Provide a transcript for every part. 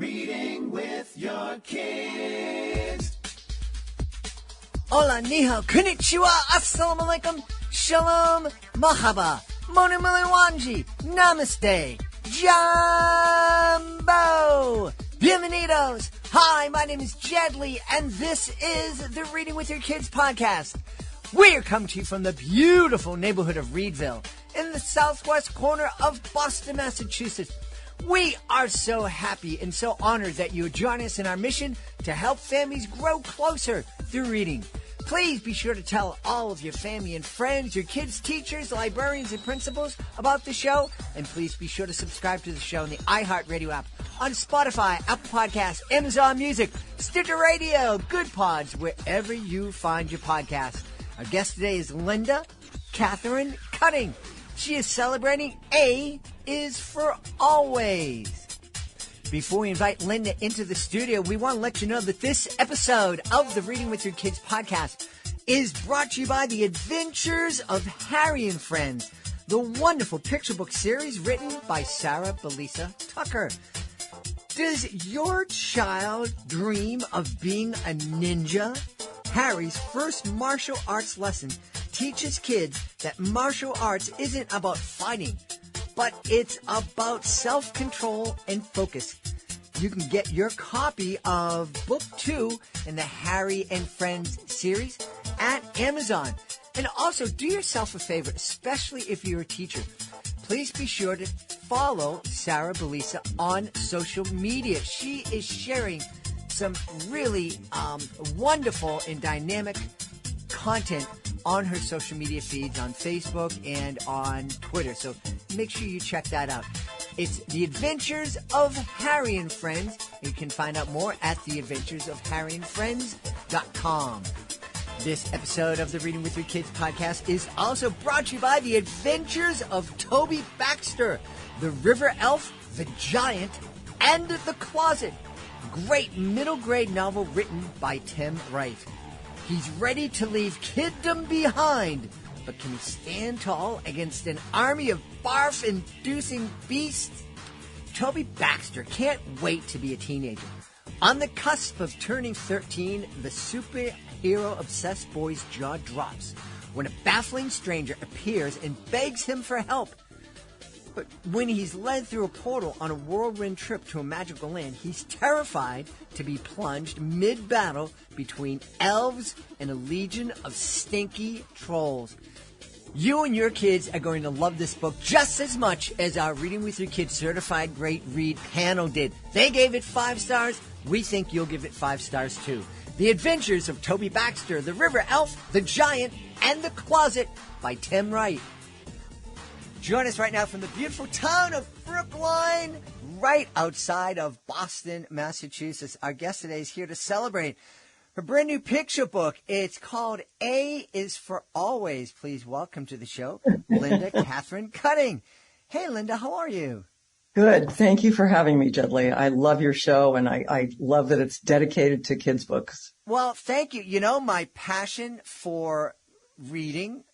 Reading with your kids. Hola, ni hao, konnichiwa, assalamu alaikum, shalom, mahaba, moni wanji, namaste, jumbo, bienvenidos. Hi, my name is Jedley, and this is the Reading with Your Kids podcast. We're coming to you from the beautiful neighborhood of Reedville, in the southwest corner of Boston, Massachusetts. We are so happy and so honored that you join us in our mission to help families grow closer through reading. Please be sure to tell all of your family and friends, your kids, teachers, librarians, and principals about the show. And please be sure to subscribe to the show in the iHeartRadio app, on Spotify, Apple Podcasts, Amazon Music, Stitcher Radio, Good Pods, wherever you find your podcasts. Our guest today is Linda Katherine Cutting. She is celebrating A is for Always. Before we invite Linda into the studio, we want to let you know that this episode of the Reading with Your Kids podcast is brought to you by The Adventures of Harry and Friends, the wonderful picture book series written by Sarah Belisa Tucker. Does your child dream of being a ninja? Harry's first martial arts lesson teaches kids that martial arts isn't about fighting, but it's about self-control and focus. You can get your copy of Book 2 in the Harry and Friends series at Amazon. And also, do yourself a favor, especially if you're a teacher. Please be sure to follow Sarah Belisa on social media. She is sharing some really wonderful and dynamic content on her social media feeds on Facebook and on Twitter. So make sure you check that out. It's The Adventures of Harry and Friends. You can find out more at theadventuresofharryandfriends.com. This episode of the Reading with Your Kids podcast is also brought to you by The Adventures of Toby Baxter, the River Elf, the Giant, and the Closet. Great middle grade novel written by Tim Wright. He's ready to leave kiddom behind, but can he stand tall against an army of barf-inducing beasts? Toby Baxter can't wait to be a teenager. On the cusp of turning 13, the superhero-obsessed boy's jaw drops when a baffling stranger appears and begs him for help. But when he's led through a portal on a whirlwind trip to a magical land, he's terrified to be plunged mid-battle between elves and a legion of stinky trolls. You and your kids are going to love this book just as much as our Reading with Your Kids Certified Great Read panel did. They gave it 5 stars. We think you'll give it 5 stars too. The Adventures of Toby Baxter, the River Elf, the Giant, and the Closet by Tim Wright. Join us right now from the beautiful town of Brookline, right outside of Boston, Massachusetts. Our guest today is here to celebrate her brand new picture book. It's called A is for Always. Please welcome to the show, Linda Katherine Cutting. Hey, Linda, how are you? Good. Thank you for having me, Jedley. I love your show, and I love that it's dedicated to kids' books. Well, thank you. You know, my passion for reading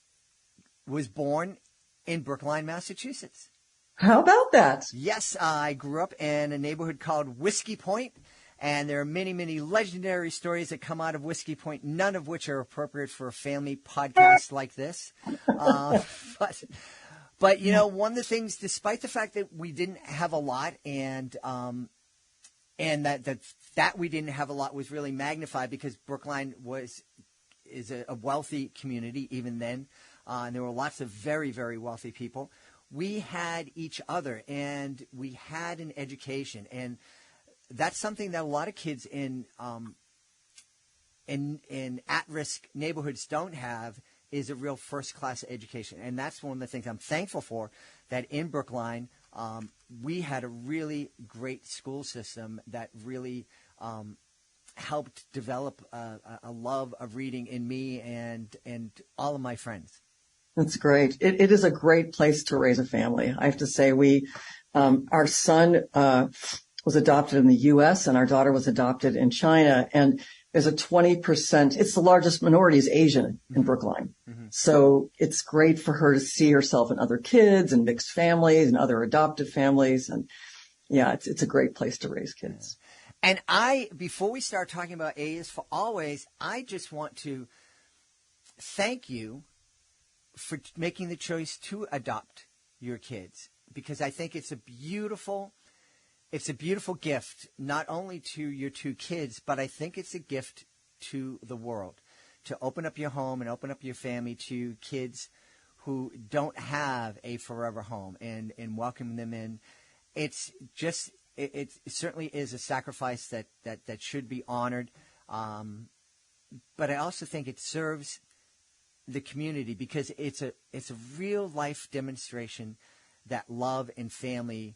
was born in Brookline, Massachusetts. How about that? Yes, I grew up in a neighborhood called Whiskey Point, and there are many, many legendary stories that come out of Whiskey Point, none of which are appropriate for a family podcast like this. But you know, one of the things, despite the fact that we didn't have a lot, and that we didn't have a lot was really magnified because Brookline is a wealthy community even then. And there were lots of very, very wealthy people. We had each other, and we had an education, and that's something that a lot of kids in at-risk neighborhoods don't have, is a real first-class education. And that's one of the things I'm thankful for, that in Brookline we had a really great school system that really helped develop a love of reading in me and all of my friends. That's great. It is a great place to raise a family. I have to say, our son was adopted in the U.S. and our daughter was adopted in China. And there's a 20%, it's the largest minority is Asian in Brookline. Mm-hmm. So it's great for her to see herself in other kids and mixed families and other adoptive families. And Yeah, it's a great place to raise kids. And before we start talking about A is for Always, I just want to thank you for making the choice to adopt your kids, because I think it's a beautiful gift, not only to your two kids, but I think it's a gift to the world, to open up your home and open up your family to kids who don't have a forever home, and welcome them in. It's just, it certainly is a sacrifice that should be honored. But I also think it serves the community, because it's a real life demonstration that love and family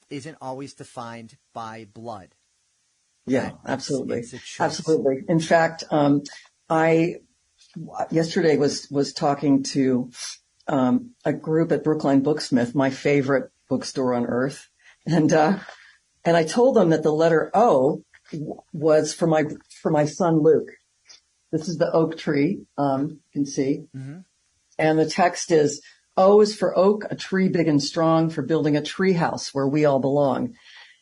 isn't always defined by blood. Yeah, absolutely. It's a choice. Absolutely. In fact, I yesterday was talking to a group at Brookline Booksmith, my favorite bookstore on earth, and I told them that the letter O was for my son Luke. This is the oak tree, you can see, and the text is, O is for oak, a tree big and strong, for building a tree house where we all belong.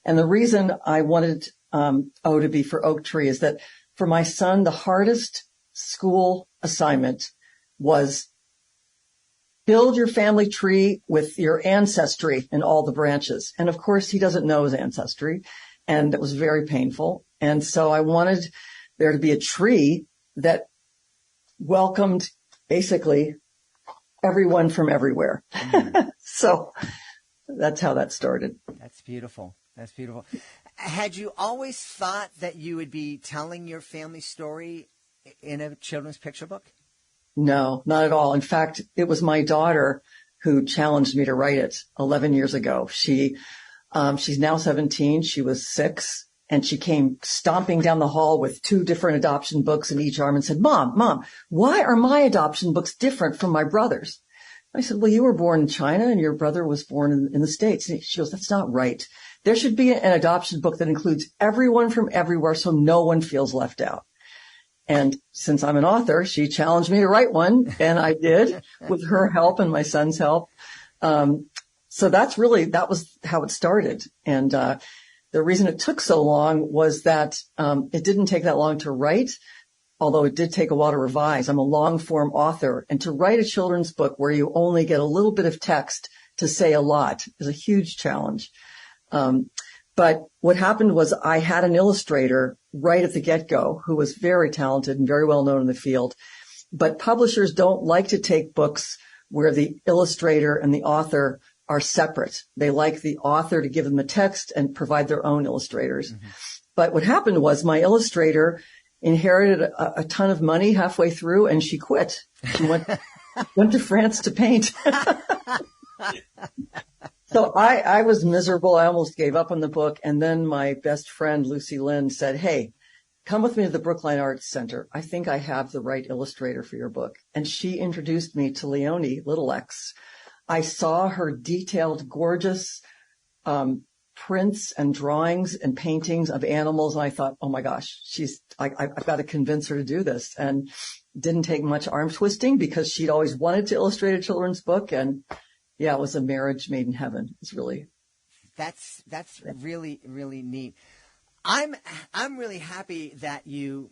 And the reason I wanted O to be for oak tree is that for my son, the hardest school assignment was build your family tree with your ancestry and all the branches. And of course, he doesn't know his ancestry, and it was very painful. And so I wanted there to be a tree that welcomed basically everyone from everywhere. So that's how that started. That's beautiful. That's beautiful. Had you always thought that you would be telling your family story in a children's picture book? No, not at all. In fact, it was my daughter who challenged me to write it 11 years ago. She's now 17. She was 6. And she came stomping down the hall with 2 different adoption books in each arm and said, Mom, why are my adoption books different from my brother's? I said, well, you were born in China and your brother was born in the States. And she goes, that's not right. There should be an adoption book that includes everyone from everywhere so no one feels left out. And since I'm an author, she challenged me to write one, and I did with her help and my son's help. So that was how it started. And the reason it took so long was that it didn't take that long to write, although it did take a while to revise. I'm a long-form author, and to write a children's book where you only get a little bit of text to say a lot is a huge challenge. But what happened was I had an illustrator right at the get-go who was very talented and very well known in the field. But publishers don't like to take books where the illustrator and the author are separate. They like the author to give them the text and provide their own illustrators. Mm-hmm. But what happened was my illustrator inherited a ton of money halfway through, and she quit. She went to France to paint. So I was miserable. I almost gave up on the book. And then my best friend, Lucy Lynn, said, hey, come with me to the Brookline Arts Center. I think I have the right illustrator for your book. And she introduced me to Leonie Little X. I saw her detailed, gorgeous prints and drawings and paintings of animals. And I thought, oh my gosh, I've got to convince her to do this. And didn't take much arm twisting because she'd always wanted to illustrate a children's book. And yeah, it was a marriage made in heaven. It's really. That's really, really neat. I'm really happy that you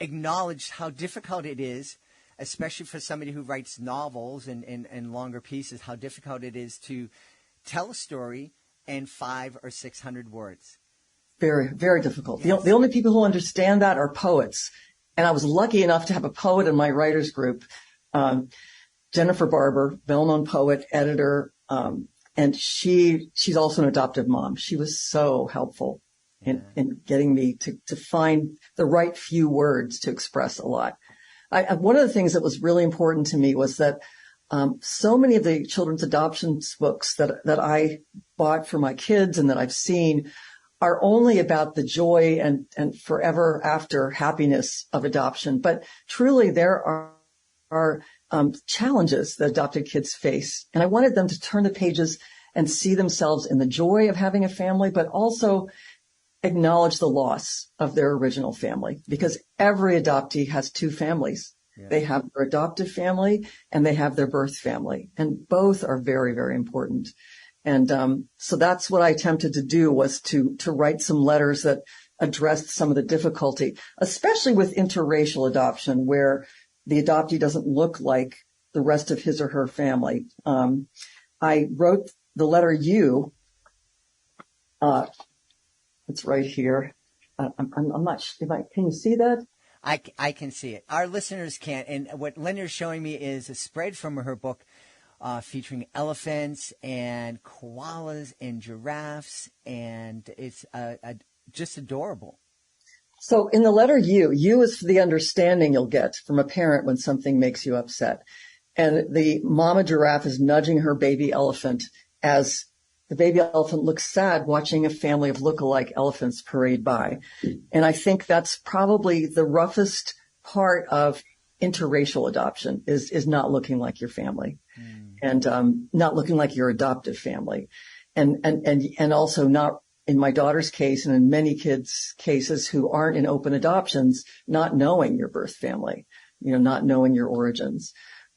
acknowledged how difficult it is, especially for somebody who writes novels and longer pieces, how difficult it is to tell a story in 500 or 600 words. Very, very difficult. Yes. The only people who understand that are poets. And I was lucky enough to have a poet in my writers group, Jennifer Barber, well-known poet, editor, and she's also an adoptive mom. She was so helpful in getting me to find the right few words to express a lot. One of the things that was really important to me was that so many of the children's adoptions books that I bought for my kids and that I've seen are only about the joy and forever after happiness of adoption. But truly there are challenges that adopted kids face. And I wanted them to turn the pages and see themselves in the joy of having a family, but also acknowledge the loss of their original family, because every adoptee has 2 families. Yeah. They have their adoptive family and they have their birth family, and both are very, very important. And so that's what I attempted to do, was to write some letters that addressed some of the difficulty, especially with interracial adoption, where the adoptee doesn't look like the rest of his or her family. I wrote the letter U. It's right here. I'm not sure. Can you see that? I can see it. Our listeners can't. And what Linda's showing me is a spread from her book featuring elephants and koalas and giraffes, and it's just adorable. So in the letter U is for the understanding you'll get from a parent when something makes you upset. And the mama giraffe is nudging her baby elephant as the baby elephant looks sad watching a family of look-alike elephants parade by. And I think that's probably the roughest part of interracial adoption is not looking like your family and not looking like your adoptive family. And also not, in my daughter's case and in many kids' cases who aren't in open adoptions, not knowing your birth family, not knowing your origins.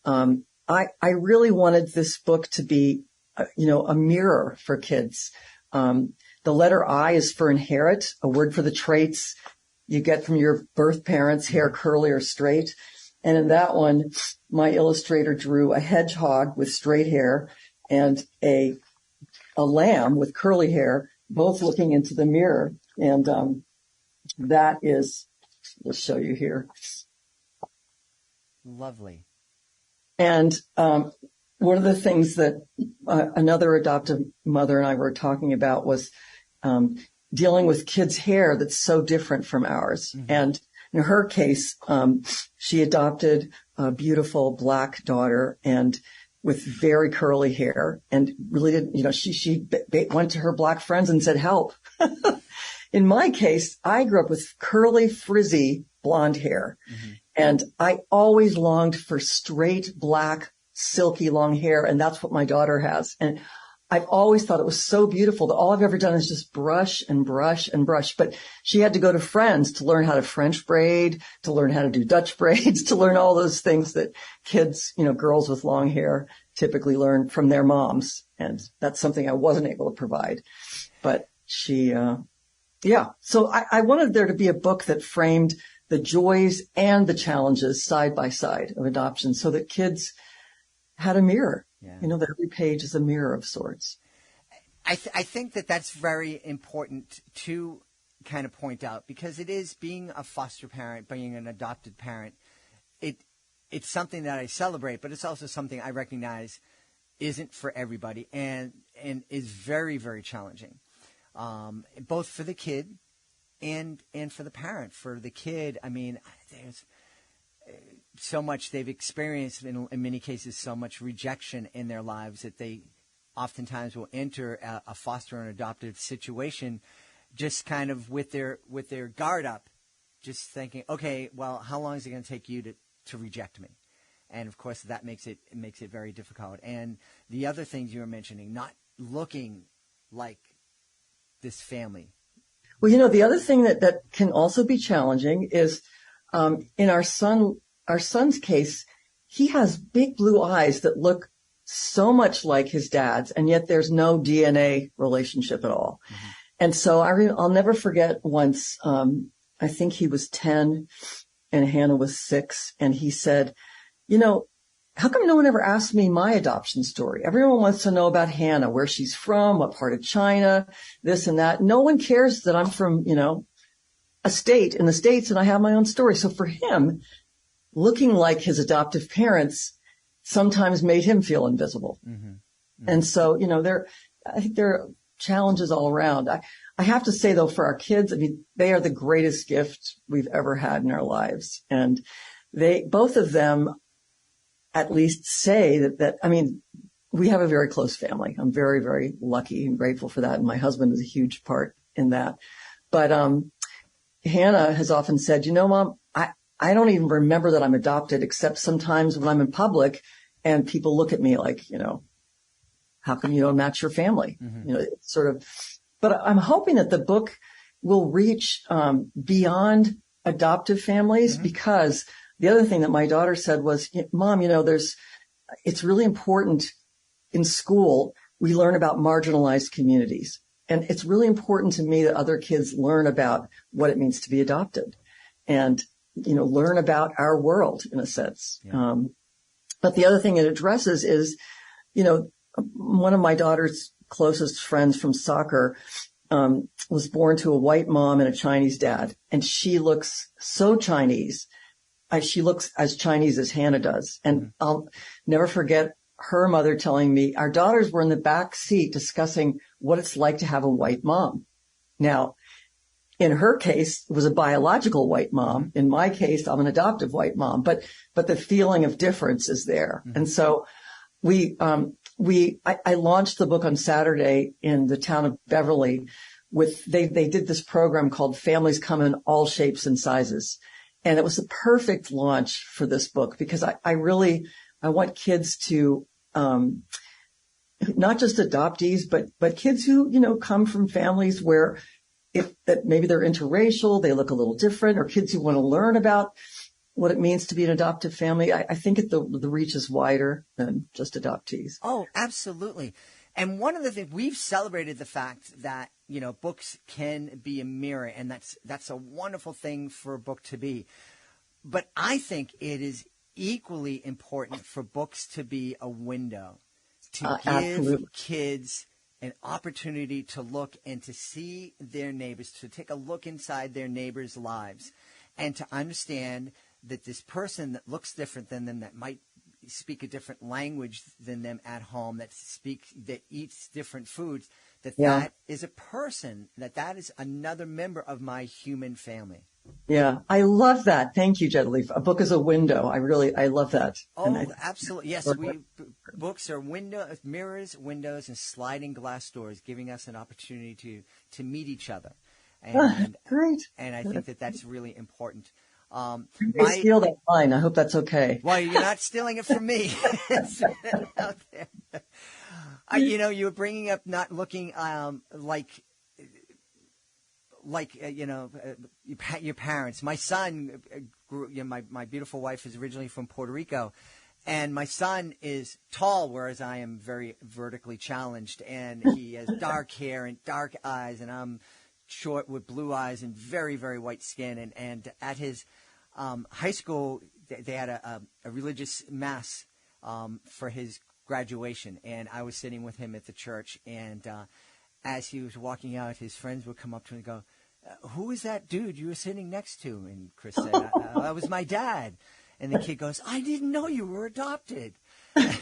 I really wanted this book to be a mirror for kids. The letter I is for inherit, a word for the traits you get from your birth parents, hair curly or straight. And in that one, my illustrator drew a hedgehog with straight hair and a lamb with curly hair, both looking into the mirror. And that is, let's show you here. Lovely. And one of the things that another adoptive mother and I were talking about was dealing with kids' hair that's so different from ours. Mm-hmm. And in her case, she adopted a beautiful black daughter and with very curly hair, and really didn't, she went to her black friends and said, help. In my case, I grew up with curly, frizzy blonde hair. Mm-hmm. And I always longed for straight, black, silky, long hair. And that's what my daughter has. And I've always thought it was so beautiful that all I've ever done is just brush and brush and brush. But she had to go to friends to learn how to French braid, to learn how to do Dutch braids, to learn all those things that kids, girls with long hair typically learn from their moms. And that's something I wasn't able to provide. But she, So I wanted there to be a book that framed the joys and the challenges side by side of adoption so that kids had a mirror. Yeah. That every page is a mirror of sorts. I think that that's very important to kind of point out, because it is, being a foster parent, being an adopted parent, it's something that I celebrate, but it's also something I recognize isn't for everybody and is very, very challenging, both for the kid and for the parent. For the kid, I mean, there's so much they've experienced, in many cases, so much rejection in their lives that they oftentimes will enter a foster and adoptive situation just kind of with their guard up, just thinking, okay, well, how long is it going to take you to reject me? And of course, that makes it very difficult. And the other things you were mentioning, not looking like this family. Well, the other thing that can also be challenging is in our son's case, he has big blue eyes that look so much like his dad's, and yet there's no DNA relationship at all. Mm-hmm. And so I'll never forget once, I think he was 10 and Hannah was 6, and he said, how come no one ever asked me my adoption story? Everyone wants to know about Hannah, where she's from, what part of China, this and that. No one cares that I'm from, a state in the States and I have my own story. So for him, looking like his adoptive parents sometimes made him feel invisible. Mm-hmm. Mm-hmm. And so, I think there are challenges all around. I have to say, though, for our kids, I mean, they are the greatest gift we've ever had in our lives. And both of them at least say that, I mean, we have a very close family. I'm very, very lucky and grateful for that. And my husband is a huge part in that. But, Hannah has often said, Mom, I don't even remember that I'm adopted, except sometimes when I'm in public and people look at me like, how come you don't match your family? Mm-hmm. It's sort of, but I'm hoping that the book will reach beyond adoptive families, mm-hmm. because the other thing that my daughter said was, Mom, it's really important in school we learn about marginalized communities. And it's really important to me that other kids learn about what it means to be adopted and, learn about our world in a sense. Yeah. But the other thing it addresses is, one of my daughter's closest friends from soccer, was born to a white mom and a Chinese dad. And she looks so Chinese. She looks as Chinese as Hannah does. And I'll never forget her mother telling me our daughters were in the back seat discussing what it's like to have a white mom. Now, in her case, it was a biological white mom. In my case, I'm an adoptive white mom, but the feeling of difference is there. And so I launched the book on Saturday in the town of Beverly they did this program called Families Come in All Shapes and Sizes. And it was the perfect launch for this book because I want kids to, not just adoptees, but kids who, come from families where that maybe they're interracial, they look a little different, or kids who want to learn about what it means to be an adoptive family. I think the reach is wider than just adoptees. Oh, absolutely. And one of the things we've celebrated the fact that, books can be a mirror, and that's a wonderful thing for a book to be. But I think it is equally important for books to be a window to give absolutely. kids an opportunity to look and to see their neighbors, to take a look inside their neighbors' lives, and to understand that this person that looks different than them, that might speak a different language than them at home, that eats different foods, that is a person, that is another member of my human family. Yeah, I love that. Thank you, Jedli. A book is a window. I love that. Oh, absolutely. Yes, books are mirrors, windows, and sliding glass doors, giving us an opportunity to meet each other. And, great. And I think that's really important. You steal that line. I hope that's okay. Well, you're not stealing it from me. It's out there. You were bringing up not looking your parents. My son grew. My beautiful wife is originally from Puerto Rico, and my son is tall, whereas I am very vertically challenged, and he has dark hair and dark eyes, and I'm short with blue eyes and very, very white skin. And at his high school, they had a religious mass for his graduation, and I was sitting with him at the church, and as he was walking out, his friends would come up to him and go, "Who is that dude you were sitting next to?" And Chris said, "That was my dad." And the kid goes, "I didn't know you were adopted." I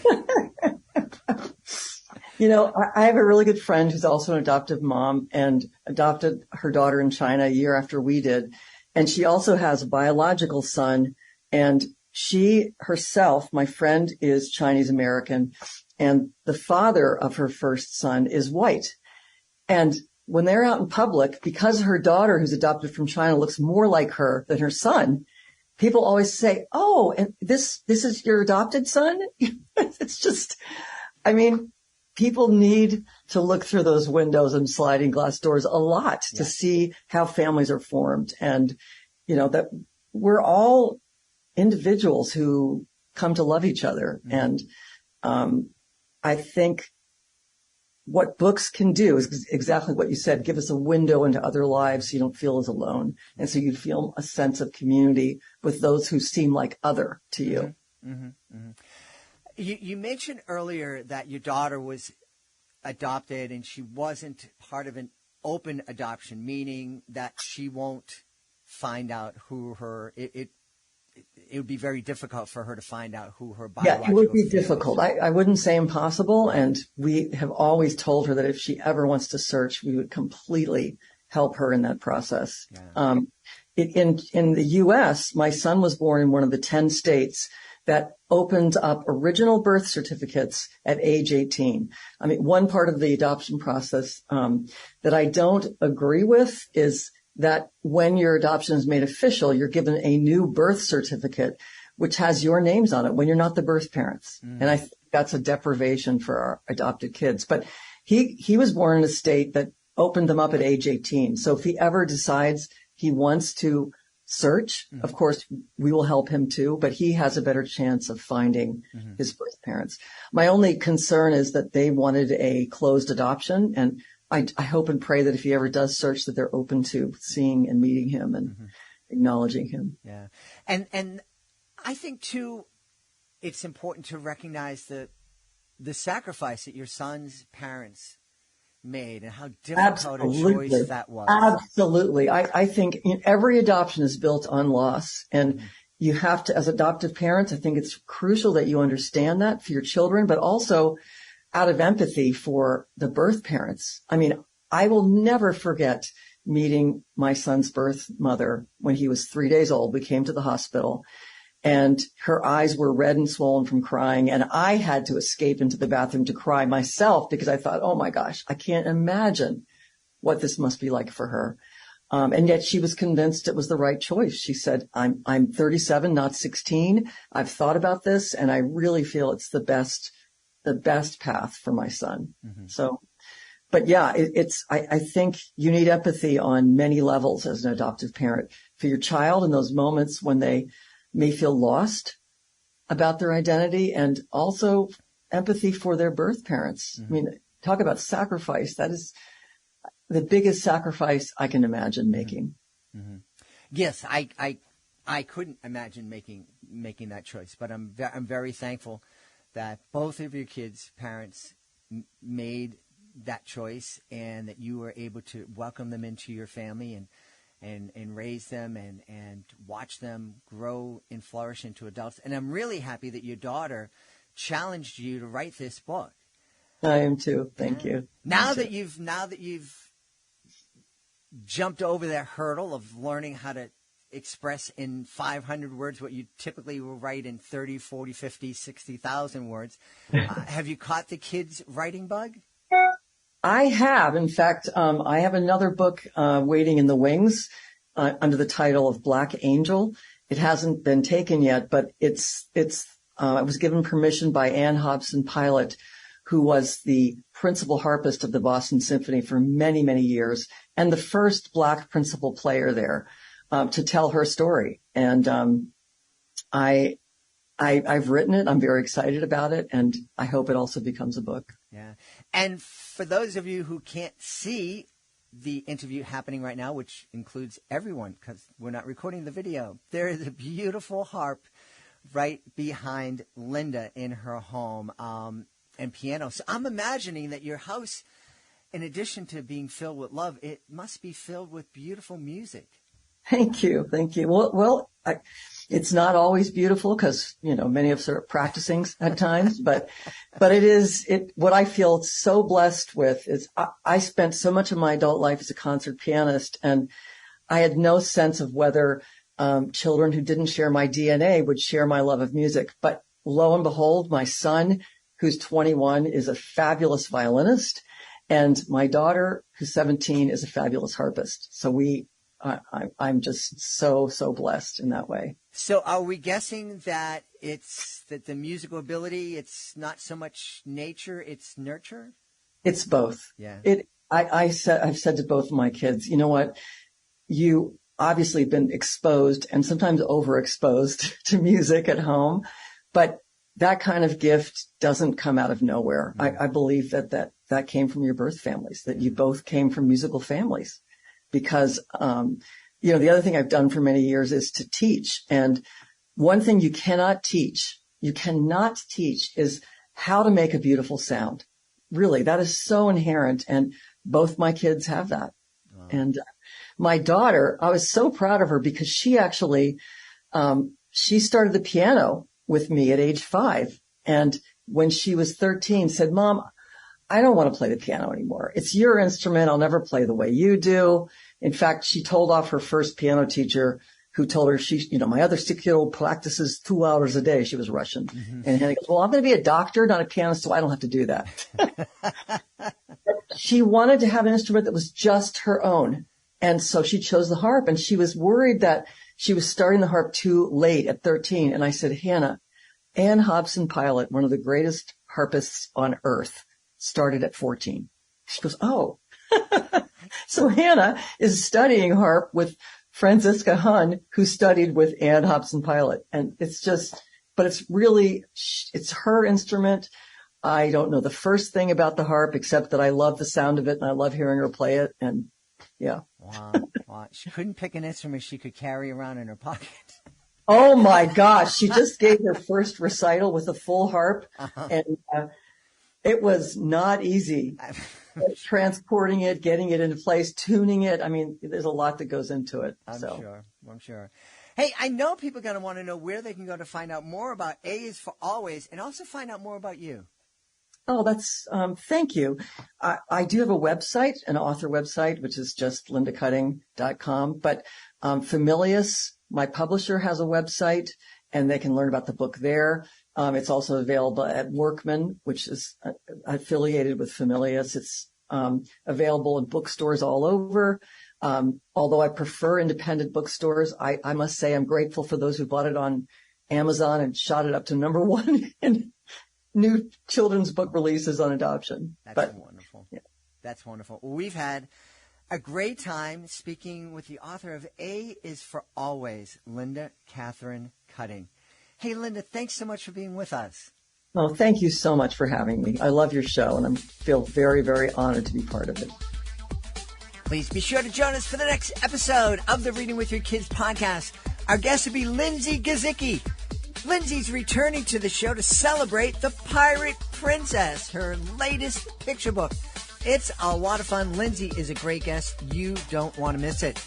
have a really good friend who's also an adoptive mom and adopted her daughter in China a year after we did. And she also has a biological son, and she herself, my friend, is Chinese American, and the father of her first son is white. And when they're out in public, because her daughter, who's adopted from China, looks more like her than her son, people always say, "Oh, and this is your adopted son?" It's just, people need to look through those windows and sliding glass doors a lot to see how families are formed. And, that we're all individuals who come to love each other. And I think what books can do is exactly what you said, give us a window into other lives so you don't feel as alone. And so you feel a sense of community with those who seem like other to you. Mm-hmm. Mm-hmm. You mentioned earlier that your daughter was adopted and she wasn't part of an open adoption, meaning that she won't find out who it would be very difficult for her to find out who her biological it would be family difficult. I wouldn't say impossible. And we have always told her that if she ever wants to search, we would completely help her in that process. Yeah. In the U.S., my son was born in one of the 10 states that opened up original birth certificates at age 18. One part of the adoption process that I don't agree with is that when your adoption is made official, you're given a new birth certificate, which has your names on it when you're not the birth parents. And I think that's a deprivation for our adopted kids. But he was born in a state that opened them up at age 18. So if he ever decides he wants to search. Of course, we will help him too, but he has a better chance of finding his birth parents. My only concern is that they wanted a closed adoption, and I hope and pray that if he ever does search, that they're open to seeing and meeting him and acknowledging him. Yeah. And I think too, it's important to recognize the sacrifice that your son's parents made and how difficult a choice that was. Absolutely. I think every adoption is built on loss, and you have to, as adoptive parents, I think it's crucial that you understand that for your children, but also out of empathy for the birth parents. I mean, I will never forget meeting my son's birth mother when he was 3 days old. We came to the hospital and her eyes were red and swollen from crying. And I had to escape into the bathroom to cry myself because I thought, oh my gosh, I can't imagine what this must be like for her. And yet she was convinced it was the right choice. She said, I'm 37, not 16. I've thought about this and I really feel it's the best path for my son. So, but yeah, I think you need empathy on many levels as an adoptive parent for your child in those moments when they may feel lost about their identity, and also empathy for their birth parents. I mean, talk about sacrifice. That is the biggest sacrifice I can imagine making. Yes, I couldn't imagine making that choice, but I'm very thankful that both of your kids' parents made that choice, and that you were able to welcome them into your family and raise them and watch them grow and flourish into adults. And I'm really happy that your daughter challenged you to write this book. I am too. Thank you. Now that you've jumped over that hurdle of learning how to express in 500 words what you typically will write in 30, 40, 50, 60,000 words, have you caught the kids' writing bug? I have. In fact, I have another book waiting in the wings under the title of Black Angel. It hasn't been taken yet, but it was given permission by Ann Hobson Pilot, who was the principal harpist of the Boston Symphony for many, many years, and the first Black principal player there, to tell her story. And I've written it. I'm very excited about it, and I hope it also becomes a book. Yeah. And for those of you who can't see the interview happening right now, which includes everyone because we're not recording the video, there is a beautiful harp right behind Linda in her home, and piano. So I'm imagining that your house, in addition to being filled with love, it must be filled with beautiful music. Thank you. Thank you. Well, it's not always beautiful because, many of us are practicing at times, but what I feel so blessed with is I spent so much of my adult life as a concert pianist, and I had no sense of whether children who didn't share my DNA would share my love of music. But lo and behold, my son, who's 21, is a fabulous violinist, and my daughter, who's 17, is a fabulous harpist. So I'm just so blessed in that way. So are we guessing that that the musical ability, it's not so much nature, it's nurture? It's both. Yeah. I've said to both of my kids, you know what? You obviously have been exposed and sometimes overexposed to music at home, but that kind of gift doesn't come out of nowhere. I believe that came from your birth families, that you both came from musical families. Because, the other thing I've done for many years is to teach. And one thing you cannot teach is how to make a beautiful sound. Really, that is so inherent. And both my kids have that. Wow. And my daughter, I was so proud of her because she actually, she started the piano with me at age 5. And when she was 13, said, Mom, I don't want to play the piano anymore. It's your instrument. I'll never play the way you do. In fact, she told off her first piano teacher who told her my other 6-year-old practices 2 hours a day. She was Russian. Mm-hmm. And Hannah goes, well, I'm going to be a doctor, not a pianist, so I don't have to do that. She wanted to have an instrument that was just her own. And so she chose the harp, and she was worried that she was starting the harp too late at 13. And I said, Hannah, Ann Hobson Pilot, one of the greatest harpists on earth, started at 14. She goes, oh. So Hannah is studying harp with Franziska Hunn, who studied with Ann Hobson Pilot. And but it's her instrument. I don't know the first thing about the harp, except that I love the sound of it and I love hearing her play it. And yeah. Wow. She couldn't pick an instrument she could carry around in her pocket. Oh my gosh. She just gave her first recital with a full harp, and it was not easy. Transporting it, getting it into place, tuning it. I mean, there's a lot that goes into it. I'm sure. Hey, I know people are going to want to know where they can go to find out more about A is for Always and also find out more about you. Oh, thank you. I do have a website, an author website, which is just lindacutting.com. But Familius, my publisher, has a website, and they can learn about the book there. It's also available at Workman, which is affiliated with Familius. It's available in bookstores all over. Although I prefer independent bookstores, I must say I'm grateful for those who bought it on Amazon and shot it up to number one in new children's book releases on adoption. That's wonderful. Yeah. That's wonderful. Well, we've had a great time speaking with the author of A is for Always, Linda Katherine Cutting. Hey, Linda, thanks so much for being with us. Oh, thank you so much for having me. I love your show, and I feel very, very honored to be part of it. Please be sure to join us for the next episode of the Reading with Your Kids podcast. Our guest will be Lindsay Gazicki. Lindsay's returning to the show to celebrate The Pirate Princess, her latest picture book. It's a lot of fun. Lindsay is a great guest. You don't want to miss it.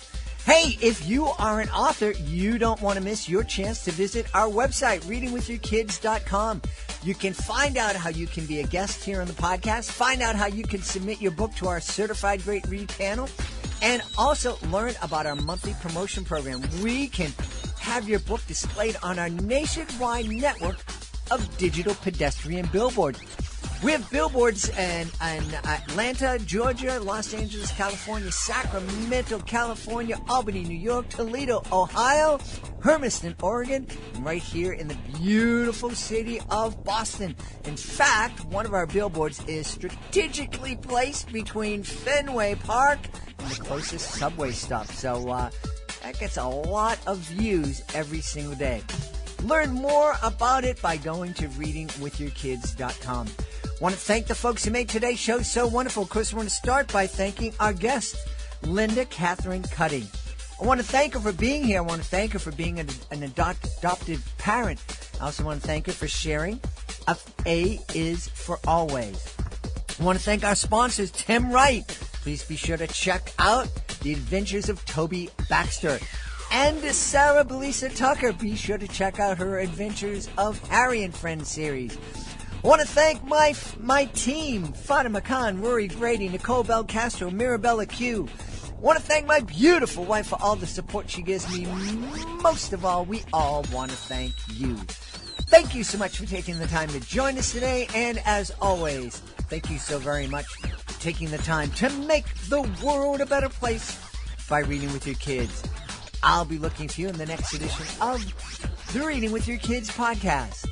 Hey, if you are an author, you don't want to miss your chance to visit our website, readingwithyourkids.com. You can find out how you can be a guest here on the podcast, find out how you can submit your book to our Certified Great Read panel, and also learn about our monthly promotion program. We can have your book displayed on our nationwide network of digital pedestrian billboards. We have billboards in Atlanta, Georgia, Los Angeles, California, Sacramento, California, Albany, New York, Toledo, Ohio, Hermiston, Oregon, and right here in the beautiful city of Boston. In fact, one of our billboards is strategically placed between Fenway Park and the closest subway stop. So that gets a lot of views every single day. Learn more about it by going to readingwithyourkids.com. I want to thank the folks who made today's show so wonderful. Of course, I want to start by thanking our guest, Linda Katherine Cutting. I want to thank her for being here. I want to thank her for being an adopted parent. I also want to thank her for sharing A is for Always. I want to thank our sponsors, Tim Wright. Please be sure to check out The Adventures of Toby Baxter. And Sarah Belisa Tucker. Be sure to check out her Adventures of Harry and Friends series. I want to thank my team, Fatima Khan, Rory Grady, Nicole Bel Castro, Mirabella Q. I want to thank my beautiful wife for all the support she gives me. Most of all, we all want to thank you. Thank you so much for taking the time to join us today. And as always, thank you so very much for taking the time to make the world a better place by reading with your kids. I'll be looking for you in the next edition of the Reading with Your Kids podcast.